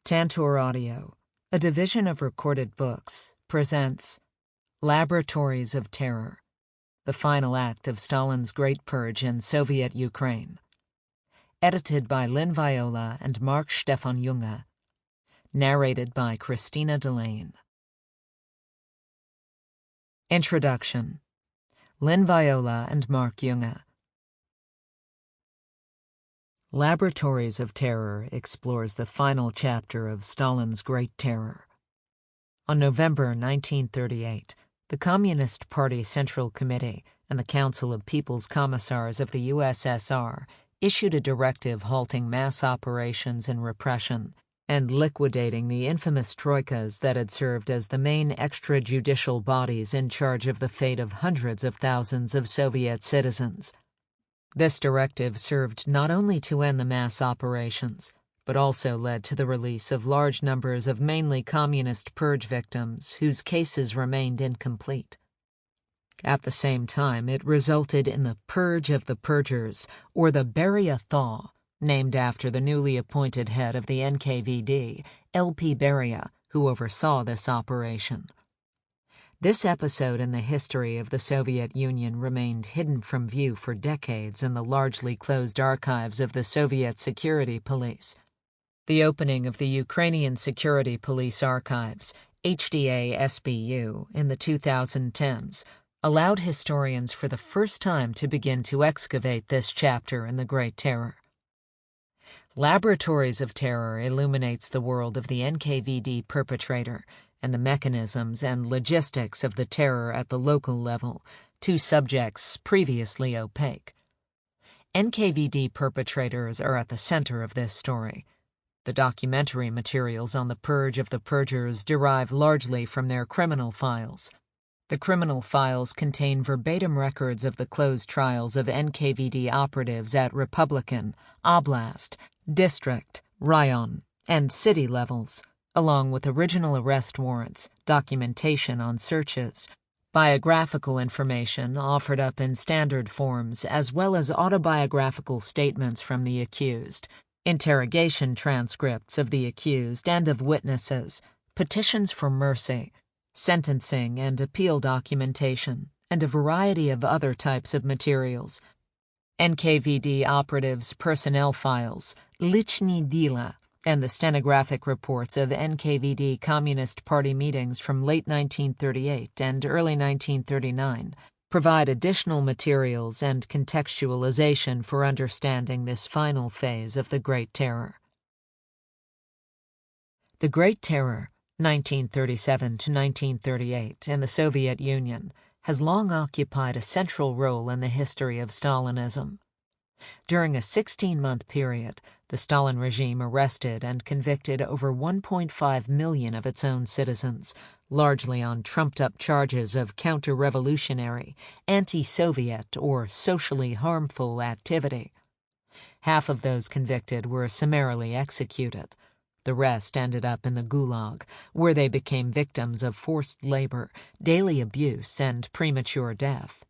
Tantor Audio, a division of Recorded Books, presents Laboratories of Terror, the final act of Stalin's Great Purge in Soviet Ukraine. Edited by Lynne Viola and Mark Stefan Junge. Narrated by Christina Delaine. Introduction. Lynne Viola and Mark Junge. Laboratories of Terror explores the final chapter of Stalin's Great Terror. On November 1938, the Communist Party Central Committee and the Council of People's Commissars of the USSR issued a directive halting mass operations and repression and liquidating the infamous troikas that had served as the main extrajudicial bodies in charge of the fate of hundreds of thousands of Soviet citizens. This directive served not only to end the mass operations, but also led to the release of large numbers of mainly communist purge victims whose cases remained incomplete. At the same time, it resulted in the Purge of the Purgers, or the Beria Thaw, named after the newly appointed head of the NKVD, L.P. Beria, who oversaw this operation. This episode in the history of the Soviet Union remained hidden from view for decades in the largely closed archives of the Soviet Security Police. The opening of the Ukrainian Security Police Archives, HDA-SBU, in the 2010s allowed historians for the first time to begin to excavate this chapter in the Great Terror. Laboratories of Terror illuminates the world of the NKVD perpetrator and the mechanisms and logistics of the terror at the local level, two subjects previously opaque. NKVD perpetrators are at the center of this story. The documentary materials on the Purge of the Purgers derive largely from their criminal files. The criminal files contain verbatim records of the closed trials of NKVD operatives at Republican, Oblast, District, Rayon, and city levels, along with original arrest warrants, documentation on searches, biographical information offered up in standard forms, as well as autobiographical statements from the accused, interrogation transcripts of the accused and of witnesses, petitions for mercy, sentencing and appeal documentation, and a variety of other types of materials. NKVD operatives' personnel files, Lichny Dila, and the stenographic reports of NKVD Communist Party meetings from late 1938 and early 1939 provide additional materials and contextualization for understanding this final phase of the Great Terror. The Great Terror, 1937 to 1938, in the Soviet Union, has long occupied a central role in the history of Stalinism. During a 16-month period, the Stalin regime arrested and convicted over 1.5 million of its own citizens, largely on trumped-up charges of counter-revolutionary, anti-Soviet, or socially harmful activity. Half of those convicted were summarily executed. The rest ended up in the Gulag, where they became victims of forced labor, daily abuse, and premature death.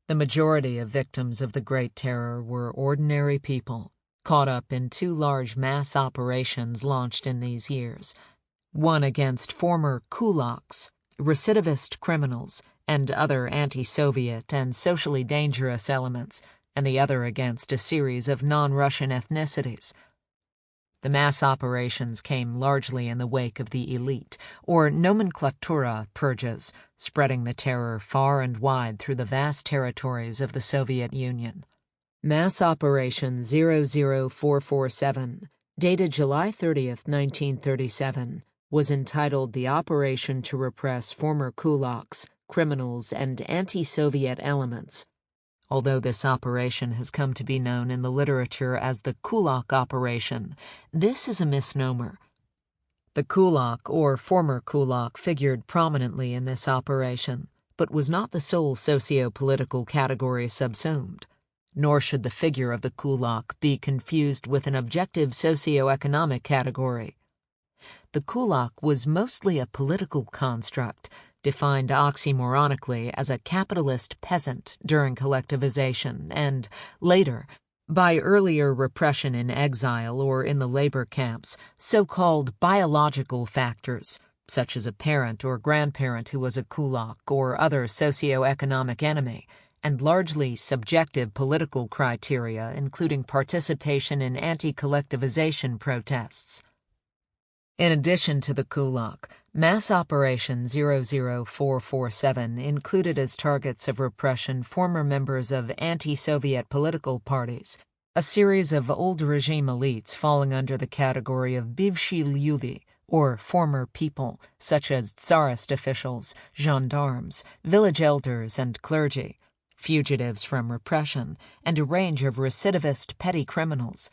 The majority of victims of the Great Terror were ordinary people, caught up in two large mass operations launched in these years, one against former kulaks, recidivist criminals, and other anti-Soviet and socially dangerous elements, and the other against a series of non-Russian ethnicities. The mass operations came largely in the wake of the elite, or nomenklatura, purges, spreading the terror far and wide through the vast territories of the Soviet Union. Mass Operation 00447, dated July 30th, 1937, was entitled the Operation to Repress Former Kulaks, Criminals, and Anti-Soviet Elements. Although this operation has come to be known in the literature as the Kulak Operation, this is a misnomer. The Kulak, or former Kulak, figured prominently in this operation, but was not the sole socio-political category subsumed. Nor should the figure of the Kulak be confused with an objective socio-economic category. The kulak was mostly a political construct, defined oxymoronically as a capitalist peasant during collectivization and, later, By earlier repression in exile or in the labor camps, so-called biological factors, such as a parent or grandparent who was a kulak or other socio-economic enemy, and largely subjective political criteria including participation in anti-collectivization protests. In addition to the kulak, Mass Operation 00447 included as targets of repression former members of anti-Soviet political parties, a series of old regime elites falling under the category of bivshi lyudi, or former people, such as Tsarist officials, gendarmes, village elders, and clergy, fugitives from repression, and a range of recidivist petty criminals.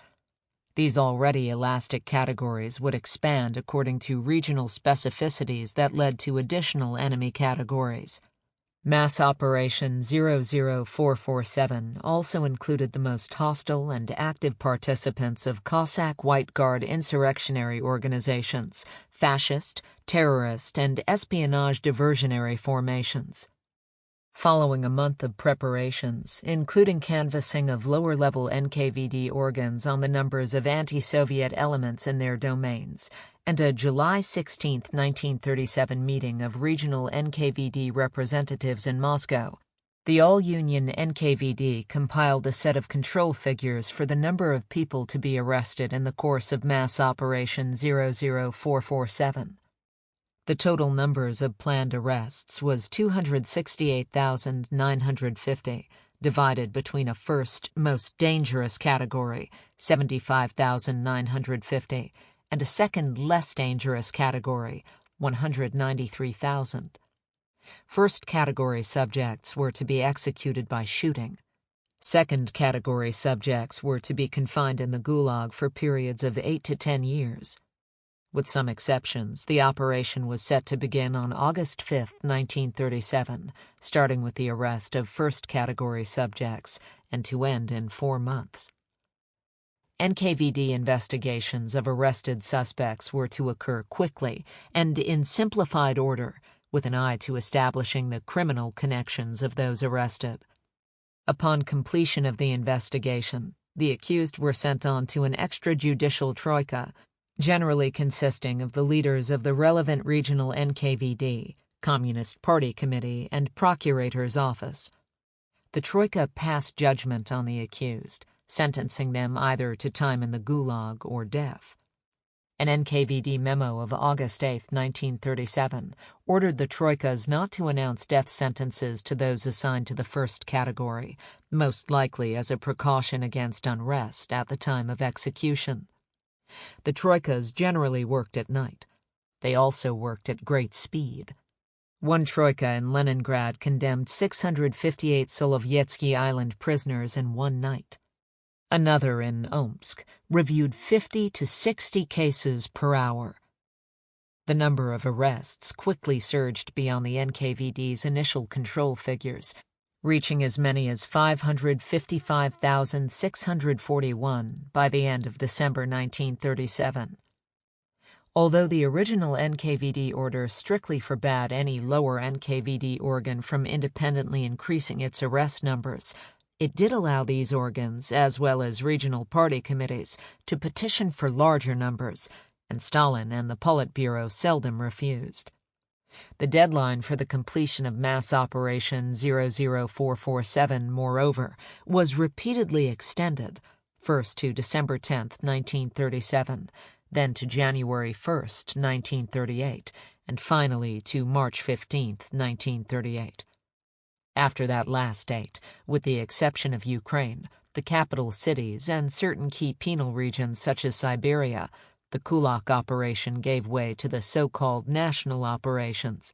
These already elastic categories would expand according to regional specificities that led to additional enemy categories. Mass Operation 00447 also included the most hostile and active participants of Cossack White Guard insurrectionary organizations, fascist, terrorist, and espionage diversionary formations. Following a month of preparations, including canvassing of lower-level NKVD organs on the numbers of anti-Soviet elements in their domains, and a July 16, 1937 meeting of regional NKVD representatives in Moscow, the all-union NKVD compiled a set of control figures for the number of people to be arrested in the course of Mass Operation 00447. The total numbers of planned arrests was 268,950, divided between a first, most dangerous category, 75,950, and a second, less dangerous category, 193,000. First category subjects were to be executed by shooting. Second category subjects were to be confined in the Gulag for periods of 8 to 10 years. With some exceptions, the operation was set to begin on August 5, 1937, starting with the arrest of first-category subjects, and to end in 4 months. NKVD investigations of arrested suspects were to occur quickly and in simplified order, with an eye to establishing the criminal connections of those arrested. Upon completion of the investigation, the accused were sent on to an extrajudicial troika, generally consisting of the leaders of the relevant regional NKVD, Communist Party Committee, and Procurator's Office. The Troika passed judgment on the accused, sentencing them either to time in the Gulag or death. An NKVD memo of August 8, 1937, ordered the Troikas not to announce death sentences to those assigned to the first category, most likely as a precaution against unrest at the time of execution. The Troikas generally worked at night. They also worked at great speed. One Troika in Leningrad condemned 658 Solovetsky Island prisoners in one night. Another in Omsk reviewed 50 to 60 cases per hour. The number of arrests quickly surged beyond the NKVD's initial control figures, reaching as many as 555,641 by the end of December 1937. Although the original NKVD order strictly forbade any lower NKVD organ from independently increasing its arrest numbers, it did allow these organs, as well as regional party committees, to petition for larger numbers, and Stalin and the Politburo seldom refused. The deadline for the completion of Mass Operation 00447, moreover, was repeatedly extended, first to December 10, 1937, then to January 1, 1938, and finally to March 15, 1938. After that last date, with the exception of Ukraine, the capital cities, and certain key penal regions such as Siberia, the Kulak operation gave way to the so-called national operations.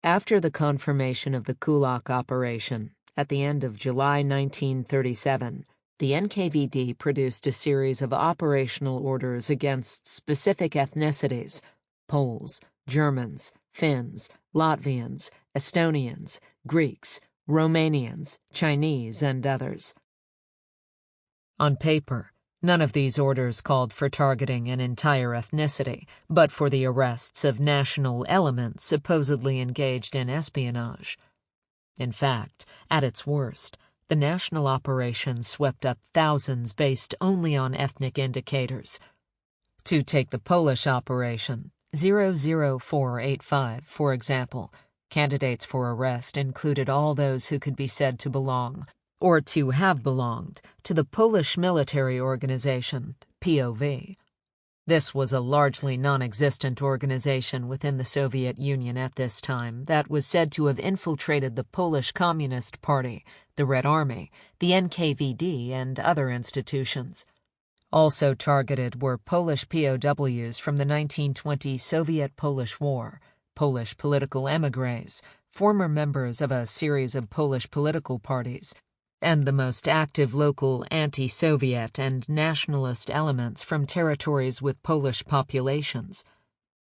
After the confirmation of the Kulak operation, at the end of July 1937, the NKVD produced a series of operational orders against specific ethnicities: Poles, Germans, Finns, Latvians, Estonians, Greeks, Romanians, Chinese, and others. On paper, none of these orders called for targeting an entire ethnicity, but for the arrests of national elements supposedly engaged in espionage. In fact, at its worst, The national operation swept up thousands based only on ethnic indicators. To take the Polish operation, 00485, for example, candidates for arrest included all those who could be said to belong, or to have belonged, to the Polish military organization, POV. This was a largely non-existent organization within the Soviet Union at this time that was said to have infiltrated the Polish Communist Party, the Red Army, the NKVD, and other institutions. Also targeted were Polish POWs from the 1920 Soviet-Polish War, Polish political émigrés, former members of a series of Polish political parties, and the most active local anti-Soviet and nationalist elements from territories with Polish populations.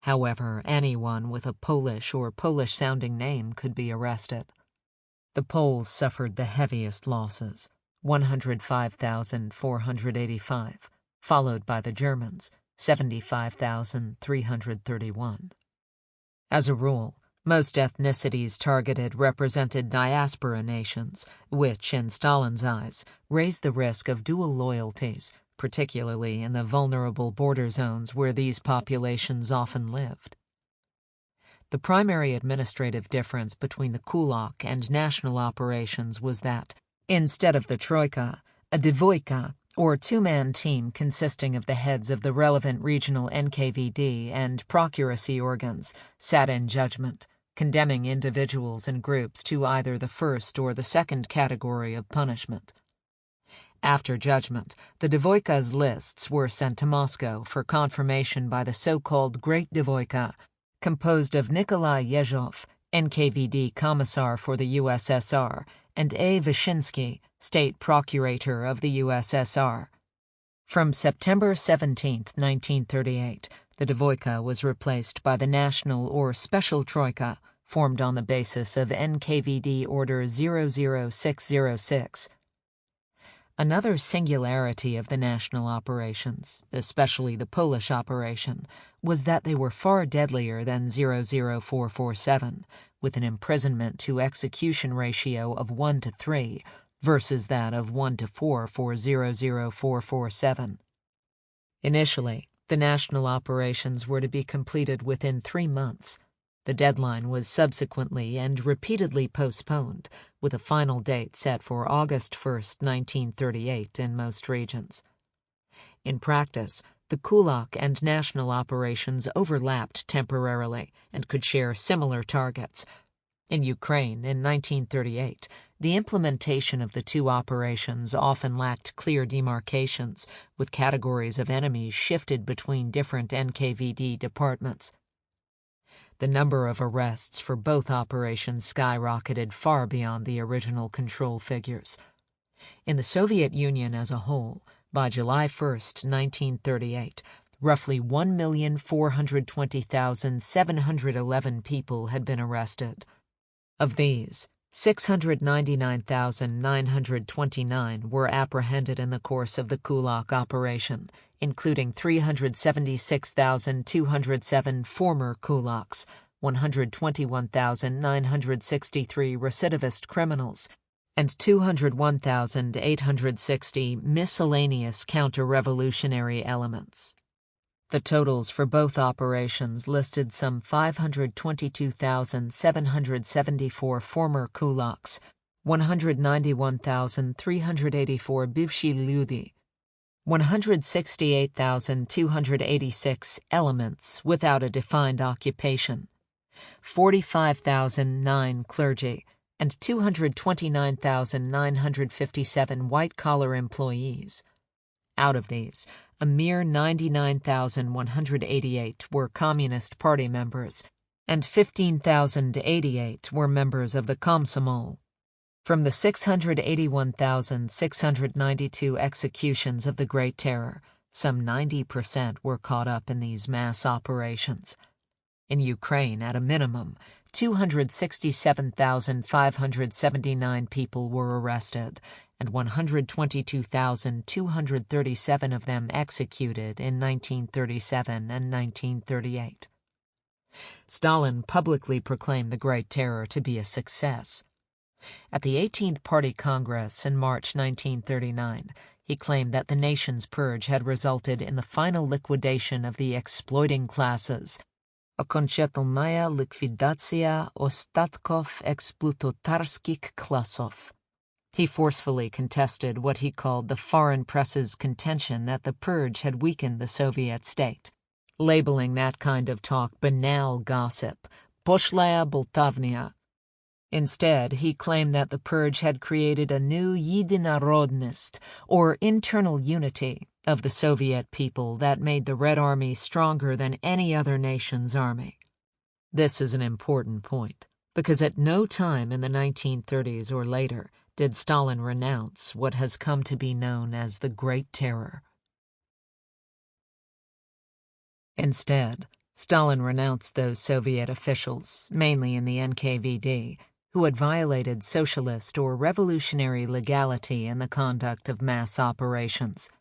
However, anyone with a Polish or Polish-sounding name could be arrested. The Poles suffered the heaviest losses, 105,485, followed by the Germans, 75,331. As a rule, most ethnicities targeted represented diaspora nations, which, in Stalin's eyes, raised the risk of dual loyalties, particularly in the vulnerable border zones where these populations often lived. The primary administrative difference between the Kulak and national operations was that, instead of the Troika, a dvoika, or two-man team consisting of the heads of the relevant regional NKVD and procuracy organs, sat in judgment, condemning individuals and groups to either the first or the second category of punishment. After judgment, the dvoika's lists were sent to Moscow for confirmation by the so-called Great Dvoika, composed of Nikolai Yezhov, NKVD Commissar for the USSR, and A. Vyshinsky, State Procurator of the USSR. From September 17, 1938, the dvoika was replaced by the National or Special Troika, formed on the basis of NKVD Order 00606. Another singularity of the national operations, especially the Polish operation, was that they were far deadlier than 00447, with an imprisonment to execution ratio of 1 to 3, versus that of 1 to 4 for 00447. Initially, the national operations were to be completed within 3 months. The deadline was subsequently and repeatedly postponed, with a final date set for August 1, 1938 in most regions. In practice, the Kulak and national operations overlapped temporarily and could share similar targets. In Ukraine, in 1938, the implementation of the two operations often lacked clear demarcations, with categories of enemies shifted between different NKVD departments. The number of arrests for both operations skyrocketed far beyond the original control figures. In the Soviet Union as a whole, by July 1, 1938, roughly 1,420,711 people had been arrested. Of these, 699,929 were apprehended in the course of the Kulak operation, including 376,207 former Kulaks, 121,963 recidivist criminals, and 201,860 miscellaneous counter-revolutionary elements. The totals for both operations listed some 522,774 former kulaks, 191,384 bivshi lyudi, 168,286 elements without a defined occupation, 45,009 clergy, and 229,957 white-collar employees. Out of these, a mere 99,188 were Communist Party members, and 15,088 were members of the Komsomol. From the 681,692 executions of the Great Terror, some 90% were caught up in these mass operations. In Ukraine, at a minimum, 267,579 people were arrested, and 122,237 of them executed in 1937 and 1938. Stalin publicly proclaimed the Great Terror to be a success. At the 18th Party Congress in March 1939, he claimed that the nation's purge had resulted in the final liquidation of the exploiting classes, окончательная ликвидация остатков эксплуататорских классов. He forcefully contested what he called the foreign press's contention that the purge had weakened the Soviet state, labeling that kind of talk banal gossip, poshная boltavnia. Instead, he claimed that the purge had created a new единородность, or internal unity, of the Soviet people that made the Red Army stronger than any other nation's army. This is an important point, because at no time in the 1930s or later did Stalin renounce what has come to be known as the Great Terror. Instead, Stalin renounced those Soviet officials, mainly in the NKVD, who had violated socialist or revolutionary legality in the conduct of mass operations.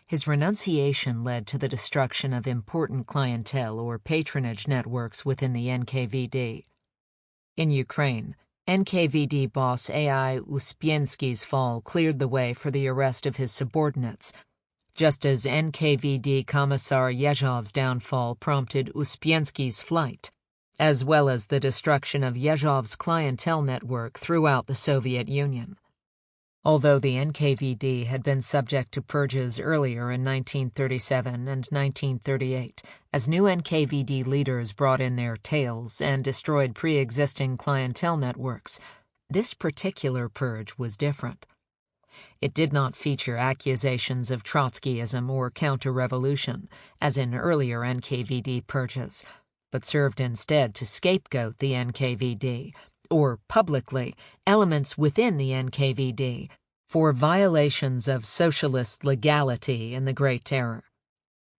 His renunciation led to the destruction of important clientele or patronage networks within the NKVD. In Ukraine, NKVD boss A.I. Uspiensky's fall cleared the way for the arrest of his subordinates, just as NKVD Commissar Yezhov's downfall prompted Uspiensky's flight, as well as the destruction of Yezhov's clientele network throughout the Soviet Union. Although the NKVD had been subject to purges earlier in 1937 and 1938, as new NKVD leaders brought in their tails and destroyed pre-existing clientele networks, this particular purge was different. It did not feature accusations of Trotskyism or counter-revolution, as in earlier NKVD purges, but served instead to scapegoat the NKVD, or publicly, elements within the NKVD, for violations of socialist legality in the Great Terror.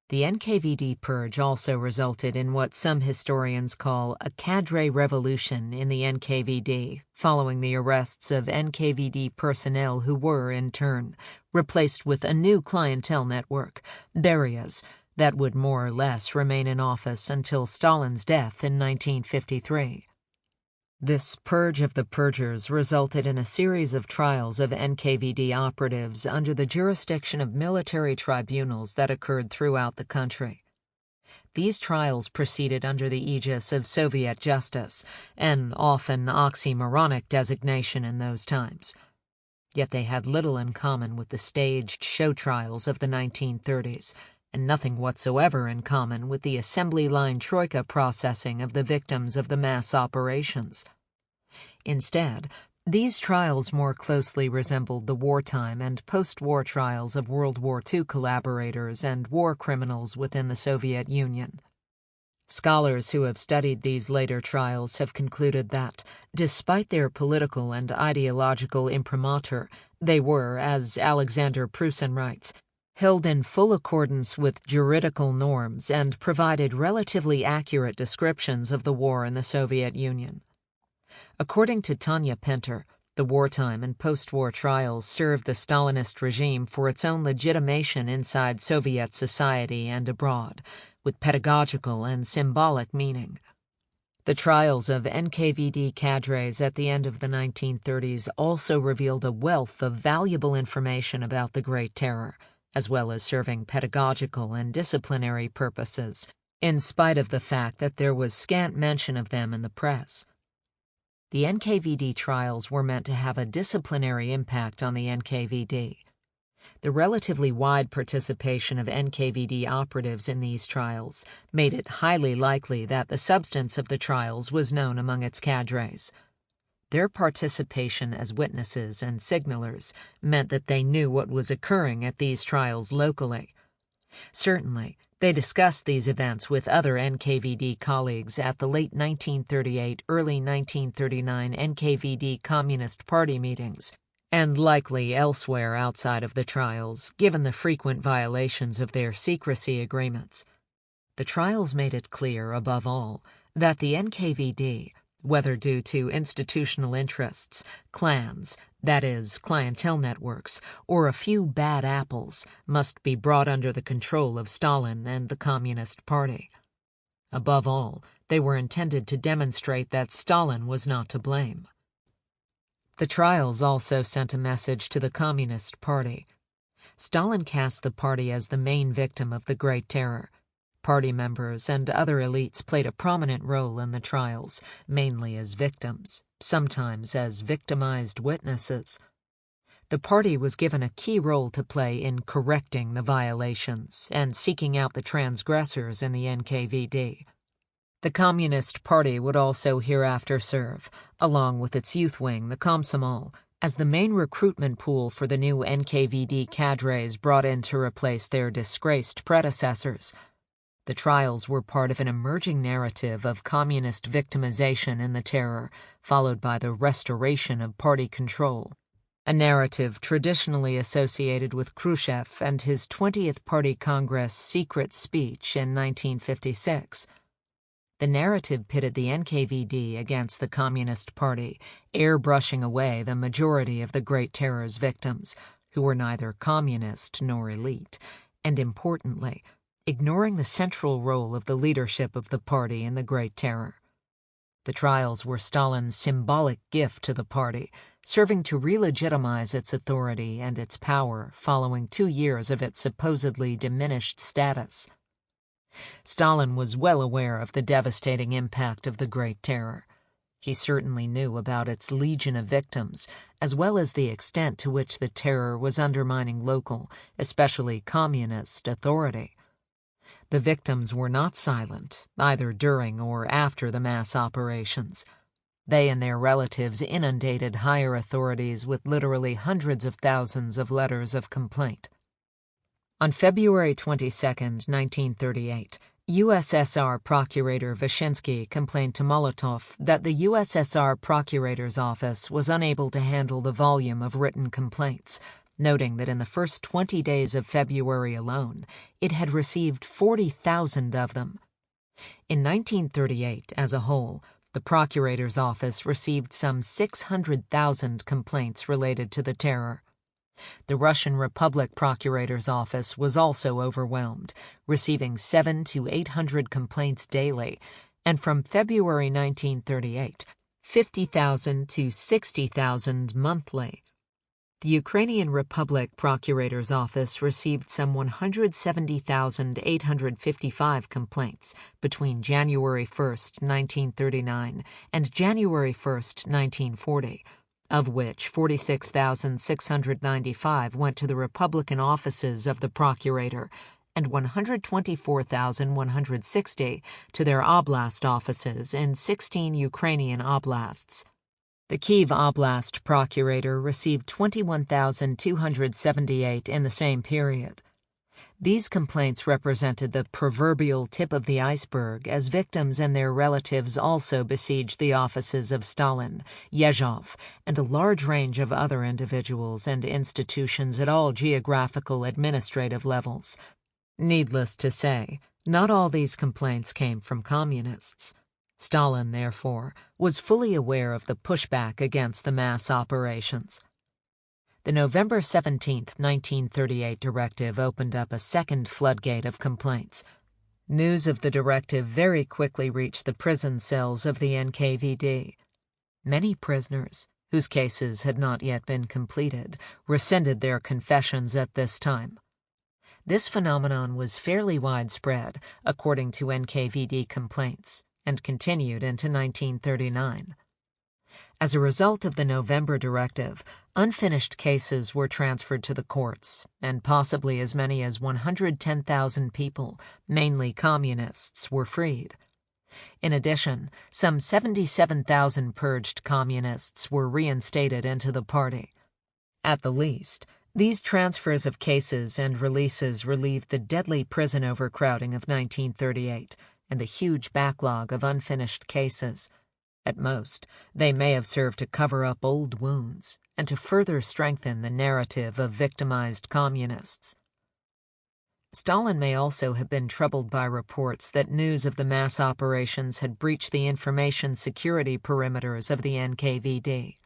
The NKVD purge also resulted in what some historians call a cadre revolution in the NKVD, following the arrests of NKVD personnel who were, in turn, replaced with a new clientele network, Berias, that would more or less remain in office until Stalin's death in 1953. This purge of the purgers resulted in a series of trials of NKVD operatives under the jurisdiction of military tribunals that occurred throughout the country. These trials proceeded under the aegis of Soviet justice, an often oxymoronic designation in those times. Yet they had little in common with the staged show trials of the 1930s, and nothing whatsoever in common with the assembly line troika processing of the victims of the mass operations. Instead, these trials more closely resembled the wartime and post-war trials of World War II collaborators and war criminals within the Soviet Union. Scholars who have studied these later trials have concluded that, despite their political and ideological imprimatur, they were, as Alexander Prusin writes, held in full accordance with juridical norms and provided relatively accurate descriptions of the war in the Soviet Union. According to Tanya Pinter, the wartime and post-war trials served the Stalinist regime for its own legitimation inside Soviet society and abroad, with pedagogical and symbolic meaning. The trials of NKVD cadres at the end of the 1930s also revealed a wealth of valuable information about the Great Terror, as well as serving pedagogical and disciplinary purposes, in spite of the fact that there was scant mention of them in the press. The NKVD trials were meant to have a disciplinary impact on the NKVD. The relatively wide participation of NKVD operatives in these trials made it highly likely that the substance of the trials was known among its cadres. Their participation as witnesses and signalers meant that they knew what was occurring at these trials locally. Certainly, they discussed these events with other NKVD colleagues at the late 1938, early 1939 NKVD Communist Party meetings, and likely elsewhere outside of the trials, given the frequent violations of their secrecy agreements. The trials made it clear, above all, that the NKVD, whether due to institutional interests, clans, that is, clientele networks, or a few bad apples, must be brought under the control of Stalin and the Communist Party. Above all, they were intended to demonstrate that Stalin was not to blame. The trials also sent a message to the Communist Party. Stalin cast the party as the main victim of the Great Terror. Party members and other elites played a prominent role in the trials, mainly as victims, sometimes as victimized witnesses. The party was given a key role to play in correcting the violations and seeking out the transgressors in the NKVD. The Communist Party would also hereafter serve, along with its youth wing, the Komsomol, as the main recruitment pool for the new NKVD cadres brought in to replace their disgraced predecessors. The trials were part of an emerging narrative of communist victimization in the terror, followed by the restoration of party control, a narrative traditionally associated with Khrushchev and his 20th Party Congress secret speech in 1956. The narrative pitted the NKVD against the Communist Party, airbrushing away the majority of the Great Terror's victims, who were neither communist nor elite, and importantly, ignoring the central role of the leadership of the party in the Great Terror. The trials were Stalin's symbolic gift to the party, serving to re-legitimize its authority and its power following 2 years of its supposedly diminished status. Stalin was well aware of the devastating impact of the Great Terror. He certainly knew about its legion of victims, as well as the extent to which the terror was undermining local, especially communist, authority. The victims were not silent, either during or after the mass operations. They and their relatives inundated higher authorities with literally hundreds of thousands of letters of complaint. On February 22, 1938, USSR Procurator Vyshinsky complained to Molotov that the USSR Procurator's Office was unable to handle the volume of written complaints, noting that in the first 20 days of February alone, it had received 40,000 of them. In 1938, as a whole, the Procurator's Office received some 600,000 complaints related to the terror. The Russian Republic Procurator's Office was also overwhelmed, receiving 700 to 800 complaints daily, and from February 1938, 50,000 to 60,000 monthly. The Ukrainian Republic Procurator's Office received some 170,855 complaints between January 1, 1939 and January 1, 1940, of which 46,695 went to the Republican offices of the Procurator and 124,160 to their oblast offices in 16 Ukrainian oblasts. The Kyiv Oblast Procurator received 21,278 in the same period. These complaints represented the proverbial tip of the iceberg, as victims and their relatives also besieged the offices of Stalin, Yezhov, and a large range of other individuals and institutions at all geographical administrative levels. Needless to say, not all these complaints came from communists. Stalin, therefore, was fully aware of the pushback against the mass operations. The November 17, 1938 directive opened up a second floodgate of complaints. News of the directive very quickly reached the prison cells of the NKVD. Many prisoners, whose cases had not yet been completed, rescinded their confessions at this time. This phenomenon was fairly widespread, according to NKVD complaints, and continued into 1939. As a result of the November directive, unfinished cases were transferred to the courts, and possibly as many as 110,000 people, mainly communists, were freed. In addition, some 77,000 purged communists were reinstated into the party. At the least, these transfers of cases and releases relieved the deadly prison overcrowding of 1938 and the huge backlog of unfinished cases. At most, they may have served to cover up old wounds and to further strengthen the narrative of victimized communists. Stalin may also have been troubled by reports that news of the mass operations had breached the information security perimeters of the NKVD.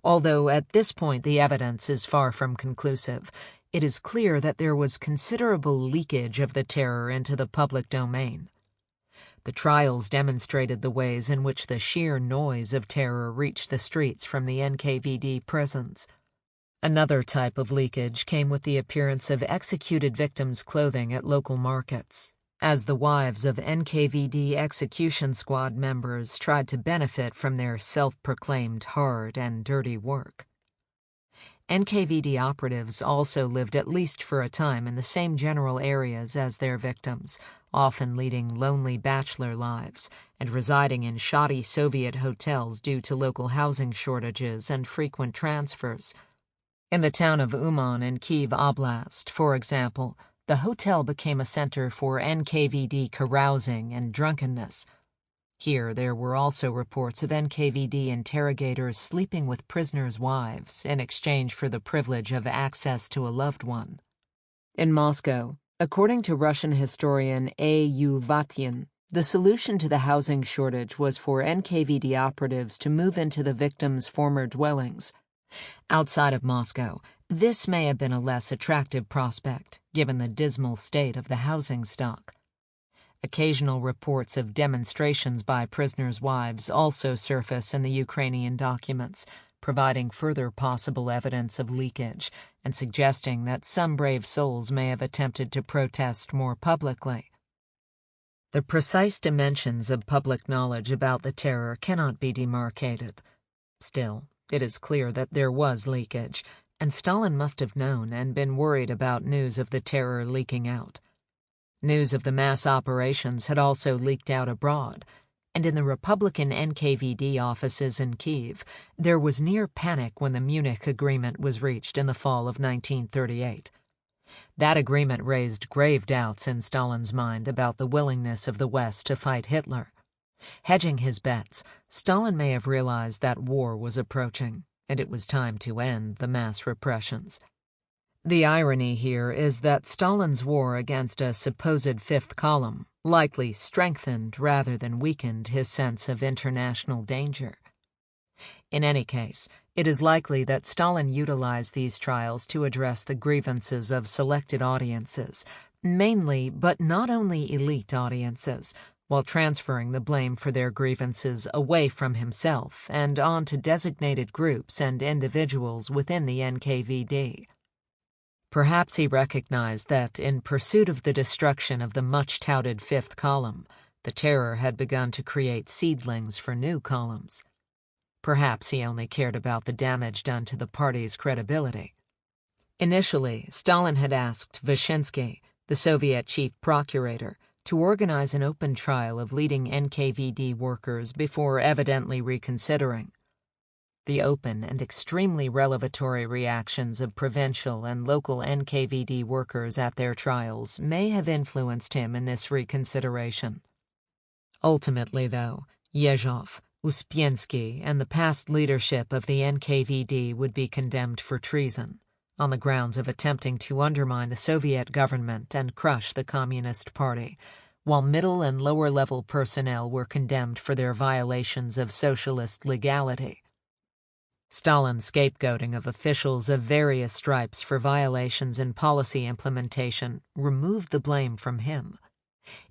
Although at this point the evidence is far from conclusive, it is clear that there was considerable leakage of the terror into the public domain. The trials demonstrated the ways in which the sheer noise of terror reached the streets from the NKVD prisons. Another type of leakage came with the appearance of executed victims' clothing at local markets, as the wives of NKVD execution squad members tried to benefit from their self-proclaimed hard and dirty work. NKVD operatives also lived at least for a time in the same general areas as their victims, often leading lonely bachelor lives and residing in shoddy Soviet hotels due to local housing shortages and frequent transfers. In the town of Uman in Kiev Oblast, for example, the hotel became a center for NKVD carousing and drunkenness. Here there were also reports of NKVD interrogators sleeping with prisoners' wives in exchange for the privilege of access to a loved one. In Moscow, according to Russian historian A.U. Vatyin, the solution to the housing shortage was for NKVD operatives to move into the victims' former dwellings. Outside of Moscow, this may have been a less attractive prospect, given the dismal state of the housing stock. Occasional reports of demonstrations by prisoners' wives also surface in the Ukrainian documents, providing further possible evidence of leakage and suggesting that some brave souls may have attempted to protest more publicly. The precise dimensions of public knowledge about the terror cannot be demarcated. Still, it is clear that there was leakage, and Stalin must have known and been worried about news of the terror leaking out. News of the mass operations had also leaked out abroad, and in the Republican NKVD offices in Kiev, there was near panic when the Munich Agreement was reached in the fall of 1938. That agreement raised grave doubts in Stalin's mind about the willingness of the West to fight Hitler. Hedging his bets, Stalin may have realized that war was approaching, and it was time to end the mass repressions. The irony here is that Stalin's war against a supposed fifth column likely strengthened rather than weakened his sense of international danger. In any case, it is likely that Stalin utilized these trials to address the grievances of selected audiences, mainly but not only elite audiences, while transferring the blame for their grievances away from himself and onto designated groups and individuals within the NKVD. Perhaps he recognized that, in pursuit of the destruction of the much-touted fifth column, the terror had begun to create seedlings for new columns. Perhaps he only cared about the damage done to the party's credibility. Initially, Stalin had asked Vyshinsky, the Soviet chief procurator, to organize an open trial of leading NKVD workers before evidently reconsidering. The open and extremely revelatory reactions of provincial and local NKVD workers at their trials may have influenced him in this reconsideration. Ultimately, though, Yezhov, Uspiensky, and the past leadership of the NKVD would be condemned for treason, on the grounds of attempting to undermine the Soviet government and crush the Communist Party, while middle and lower-level personnel were condemned for their violations of socialist legality. Stalin's scapegoating of officials of various stripes for violations in policy implementation removed the blame from him.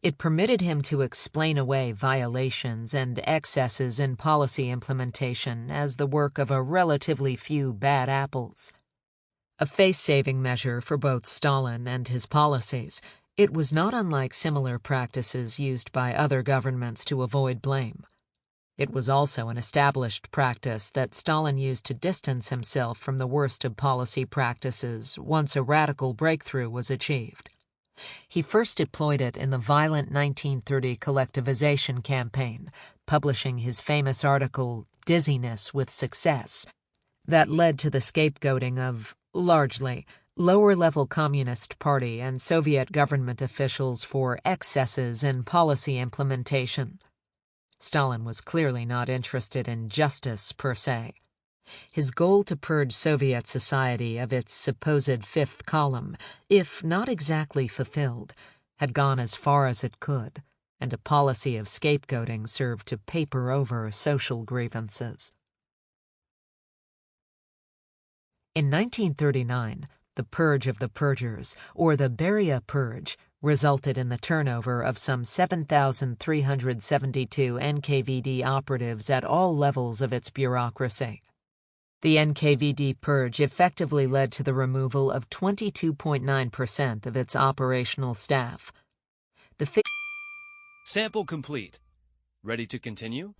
It permitted him to explain away violations and excesses in policy implementation as the work of a relatively few bad apples. A face-saving measure for both Stalin and his policies, it was not unlike similar practices used by other governments to avoid blame. It was also an established practice that Stalin used to distance himself from the worst of policy practices once a radical breakthrough was achieved. He first deployed it in the violent 1930 collectivization campaign, publishing his famous article, Dizziness with Success, that led to the scapegoating of, largely, lower-level Communist Party and Soviet government officials for excesses in policy implementation. Stalin was clearly not interested in justice per se. His goal to purge Soviet society of its supposed fifth column, if not exactly fulfilled, had gone as far as it could, and a policy of scapegoating served to paper over social grievances. In 1939, the Purge of the Purgers, or the Beria Purge, resulted in the turnover of some 7,372 NKVD operatives at all levels of its bureaucracy. The NKVD purge effectively led to the removal of 22.9% of its operational staff. Sample complete. Ready to continue?